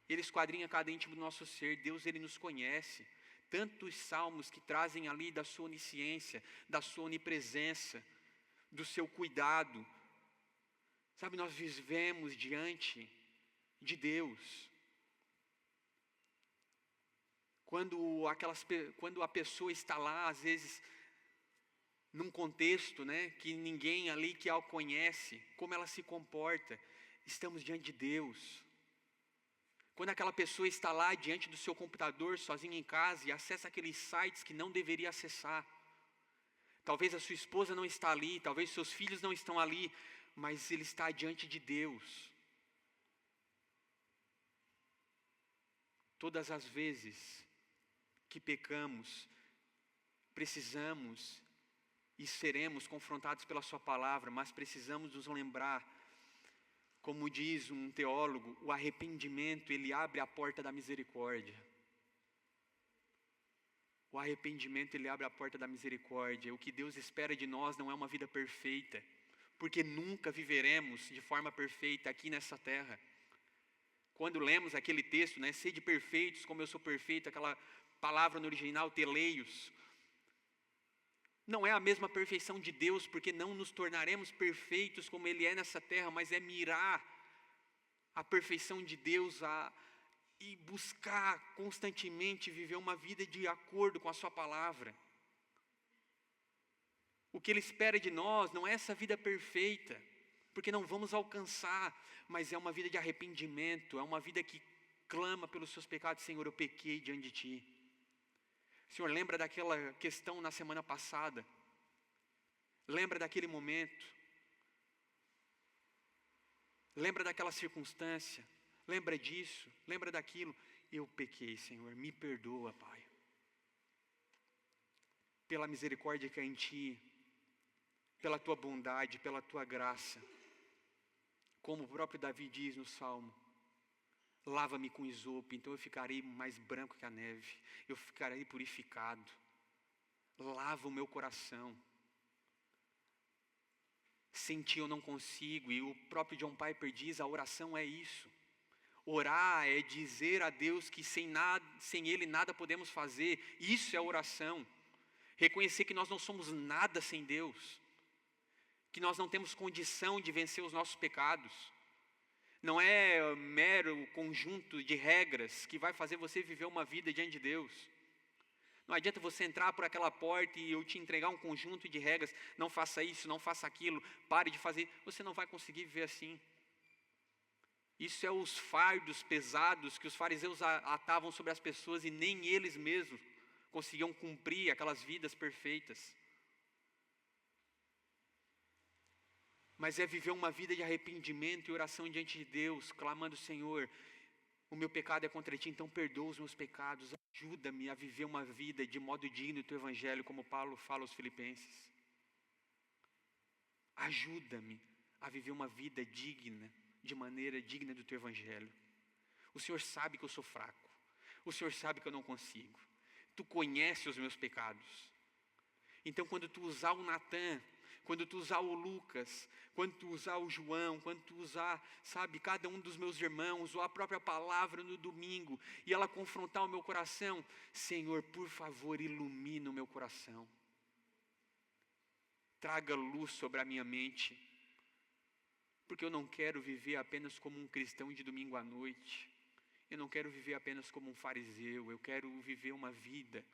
Ele esquadrinha cada íntimo do nosso ser. Deus, Ele nos conhece. Tantos salmos que trazem ali da sua onisciência, da sua onipresença, do seu cuidado. Sabe, nós vivemos diante de Deus. Quando a pessoa está lá, às vezes, num contexto, né, que ninguém ali que a conhece, como ela se comporta, estamos diante de Deus. Quando aquela pessoa está lá diante do seu computador, sozinha em casa, e acessa aqueles sites que não deveria acessar. Talvez a sua esposa não está ali, talvez seus filhos não estão ali, mas ele está diante de Deus. Todas as vezes que pecamos, precisamos e seremos confrontados pela sua palavra, mas precisamos nos lembrar, como diz um teólogo, o arrependimento, ele abre a porta da misericórdia. O arrependimento, ele abre a porta da misericórdia. O que Deus espera de nós não é uma vida perfeita, porque nunca viveremos de forma perfeita aqui nessa terra. Quando lemos aquele texto, né, sede perfeitos como eu sou perfeito, aquela palavra no original, teleios, não é a mesma perfeição de Deus, porque não nos tornaremos perfeitos como Ele é nessa terra, mas é mirar a perfeição de Deus e buscar constantemente viver uma vida de acordo com a sua palavra. O que Ele espera de nós não é essa vida perfeita, porque não vamos alcançar, mas é uma vida de arrependimento, é uma vida que clama pelos seus pecados. Senhor, eu pequei diante de Ti. Senhor, lembra daquela questão na semana passada, lembra daquele momento, lembra daquela circunstância, lembra disso, lembra daquilo. Eu pequei, Senhor, me perdoa, Pai. Pela misericórdia que há em Ti, pela Tua bondade, pela Tua graça. Como o próprio Davi diz no Salmo, lava-me com isopo, então eu ficarei mais branco que a neve, eu ficarei purificado. Lava o meu coração. Sem Ti eu não consigo, e o próprio John Piper diz, a oração é isso. Orar é dizer a Deus que sem Ele nada podemos fazer. Isso é oração. Reconhecer que nós não somos nada sem Deus, que nós não temos condição de vencer os nossos pecados. Não é mero conjunto de regras que vai fazer você viver uma vida diante de Deus. Não adianta você entrar por aquela porta e eu te entregar um conjunto de regras, não faça isso, não faça aquilo, pare de fazer. Você não vai conseguir viver assim. Isso é os fardos pesados que os fariseus atavam sobre as pessoas e nem eles mesmos conseguiam cumprir aquelas vidas perfeitas. Mas é viver uma vida de arrependimento e oração diante de Deus, clamando, Senhor, o meu pecado é contra Ti, então perdoa os meus pecados, ajuda-me a viver uma vida de modo digno do Teu Evangelho, como Paulo fala aos Filipenses. Ajuda-me a viver uma vida digna, de maneira digna do Teu Evangelho. O Senhor sabe que eu sou fraco, o Senhor sabe que eu não consigo, Tu conheces os meus pecados. Então quando Tu usar o Natan, quando Tu usar o Lucas, quando Tu usar o João, quando Tu usar, sabe, cada um dos meus irmãos, ou a própria palavra no domingo, e ela confrontar o meu coração, Senhor, por favor, ilumina o meu coração. Traga luz sobre a minha mente, porque eu não quero viver apenas como um cristão de domingo à noite, eu não quero viver apenas como um fariseu, eu quero viver uma vida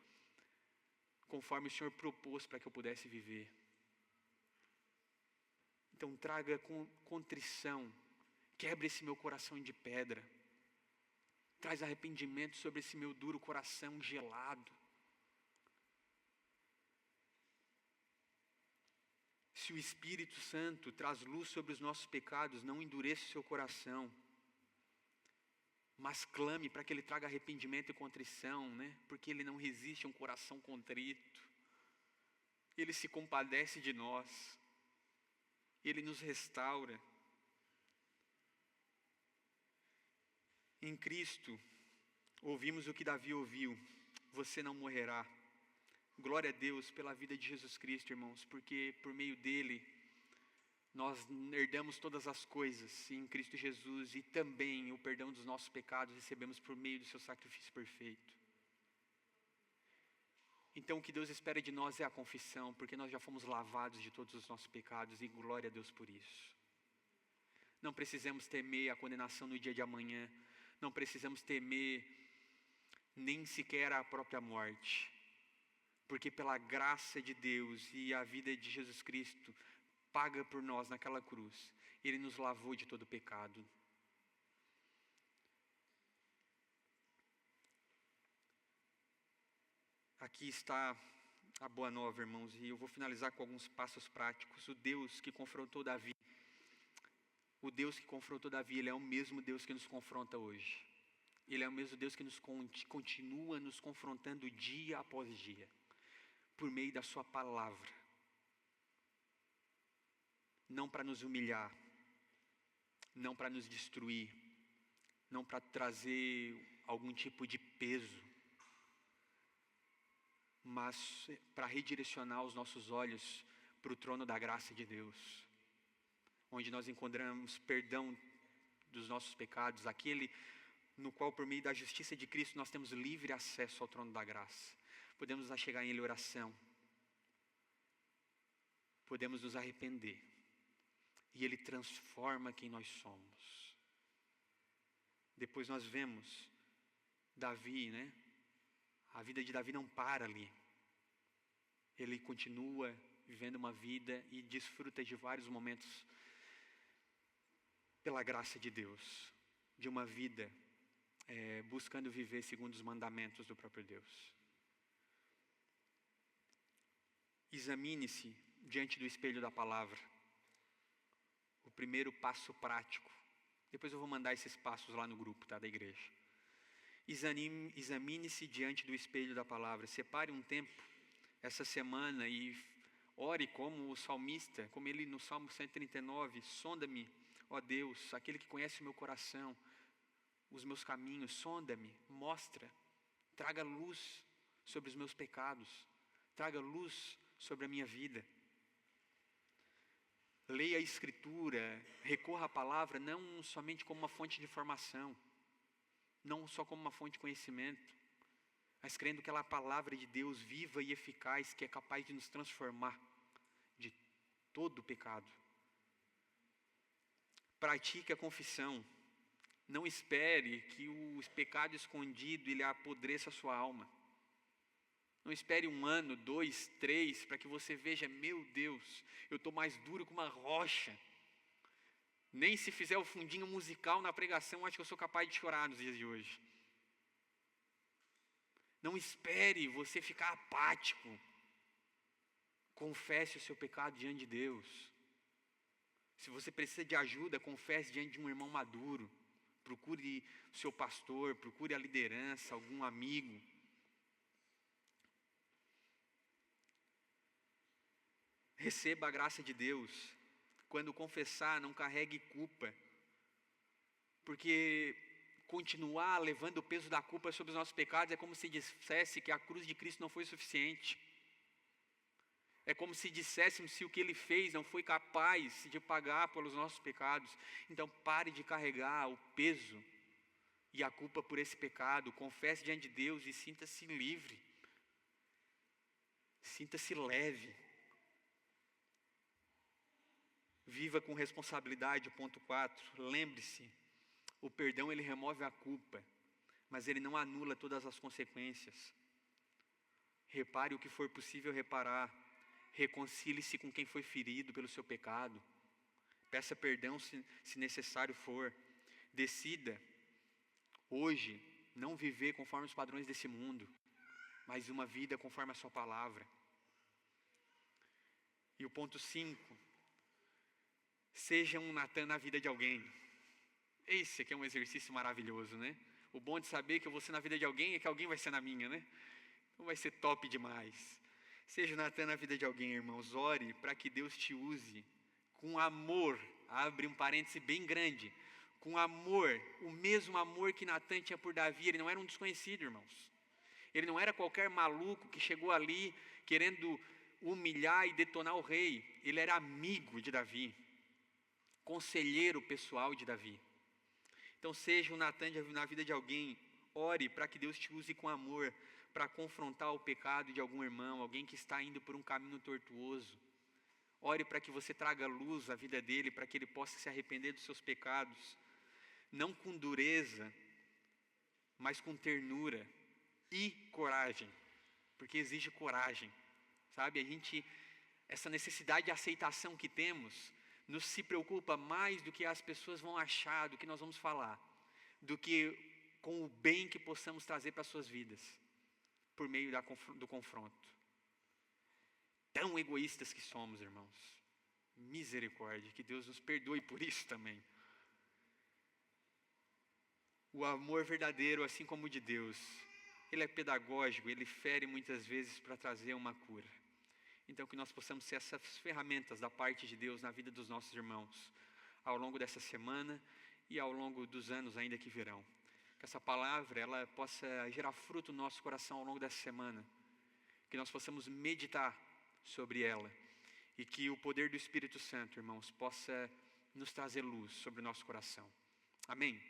conforme o Senhor propôs para que eu pudesse viver. Então traga contrição, quebre esse meu coração de pedra, traz arrependimento sobre esse meu duro coração gelado. Se o Espírito Santo traz luz sobre os nossos pecados, não endureça o seu coração, mas clame para que Ele traga arrependimento e contrição, né? Porque Ele não resiste a um coração contrito. Ele se compadece de nós, Ele nos restaura. Em Cristo, ouvimos o que Davi ouviu: você não morrerá. Glória a Deus pela vida de Jesus Cristo, irmãos, porque por meio dele, nós herdamos todas as coisas em Cristo Jesus, e também o perdão dos nossos pecados recebemos por meio do seu sacrifício perfeito. Então o que Deus espera de nós é a confissão, porque nós já fomos lavados de todos os nossos pecados, e glória a Deus por isso. Não precisamos temer a condenação no dia de amanhã, não precisamos temer nem sequer a própria morte, porque pela graça de Deus e a vida de Jesus Cristo, paga por nós naquela cruz, Ele nos lavou de todo pecado. Aqui está a boa nova, irmãos, e eu vou finalizar com alguns passos práticos. O Deus que confrontou Davi, Ele é o mesmo Deus que nos confronta hoje. Ele é o mesmo Deus que nos continua nos confrontando dia após dia, por meio da sua palavra. Não para nos humilhar, não para nos destruir, não para trazer algum tipo de peso, mas para redirecionar os nossos olhos para o trono da graça de Deus, onde nós encontramos perdão dos nossos pecados, aquele no qual, por meio da justiça de Cristo, nós temos livre acesso ao trono da graça. Podemos nos achegar em Ele oração, podemos nos arrepender, e Ele transforma quem nós somos. Depois nós vemos Davi, né? A vida de Davi não para ali. Ele continua vivendo uma vida e desfruta de vários momentos pela graça de Deus, de uma vida buscando viver segundo os mandamentos do próprio Deus. Examine-se diante do espelho da palavra. O primeiro passo prático. Depois eu vou mandar esses passos lá no grupo, tá, da igreja. Examine-se diante do espelho da palavra. Separe um tempo essa semana e ore como o salmista, como ele no Salmo 139, sonda-me, ó Deus, aquele que conhece o meu coração, os meus caminhos, sonda-me, mostra, traga luz sobre os meus pecados, traga luz sobre a minha vida. Leia a Escritura, recorra à palavra, não somente como uma fonte de informação, não só como uma fonte de conhecimento, mas crendo que ela é a palavra de Deus viva e eficaz, que é capaz de nos transformar de todo o pecado. Pratique a confissão. Não espere que o pecado escondido ele apodreça a sua alma. Não espere 1 ano, 2, 3, para que você veja, meu Deus, eu estou mais duro que uma rocha. Nem se fizer o fundinho musical na pregação, acho que eu sou capaz de chorar nos dias de hoje. Não espere você ficar apático. Confesse o seu pecado diante de Deus. Se você precisa de ajuda, confesse diante de um irmão maduro. Procure o seu pastor, procure a liderança, algum amigo. Receba a graça de Deus. Quando confessar, não carregue culpa. Porque continuar levando o peso da culpa sobre os nossos pecados é como se dissesse que a cruz de Cristo não foi suficiente. É como se disséssemos que o que Ele fez não foi capaz de pagar pelos nossos pecados. Então pare de carregar o peso e a culpa por esse pecado. Confesse diante de Deus e sinta-se livre. Sinta-se leve. Viva com responsabilidade, ponto 4. Lembre-se, o perdão ele remove a culpa, mas ele não anula todas as consequências. Repare o que for possível reparar. Reconcilie-se com quem foi ferido pelo seu pecado. Peça perdão se necessário for. Decida, hoje, não viver conforme os padrões desse mundo, mas uma vida conforme a sua palavra. E o ponto 5. Seja um Natan na vida de alguém. Esse aqui é um exercício maravilhoso, né? O bom de saber que eu vou ser na vida de alguém é que alguém vai ser na minha, né? Então vai ser top demais. Seja o Natan na vida de alguém, irmãos. Ore para que Deus te use com amor. Abre um parêntese bem grande. Com amor, o mesmo amor que Natan tinha por Davi. Ele não era um desconhecido, irmãos. Ele não era qualquer maluco que chegou ali querendo humilhar e detonar o rei. Ele era amigo de Davi, conselheiro pessoal de Davi. Então seja o Natan na vida de alguém. Ore para que Deus te use com amor para confrontar o pecado de algum irmão, alguém que está indo por um caminho tortuoso. Ore para que você traga luz à vida dele, para que ele possa se arrepender dos seus pecados. Não com dureza, mas com ternura e coragem, porque exige coragem, sabe? Essa necessidade de aceitação que temos, nos se preocupa mais do que as pessoas vão achar, do que nós vamos falar, do que com o bem que possamos trazer para as suas vidas, por meio do confronto. Tão egoístas que somos, irmãos. Misericórdia, que Deus nos perdoe por isso também. O amor verdadeiro, assim como o de Deus, ele é pedagógico, ele fere muitas vezes para trazer uma cura. Então que nós possamos ser essas ferramentas da parte de Deus na vida dos nossos irmãos, ao longo dessa semana e ao longo dos anos ainda que virão. Que essa palavra, ela possa gerar fruto no nosso coração ao longo dessa semana. Que nós possamos meditar sobre ela. E que o poder do Espírito Santo, irmãos, possa nos trazer luz sobre o nosso coração. Amém?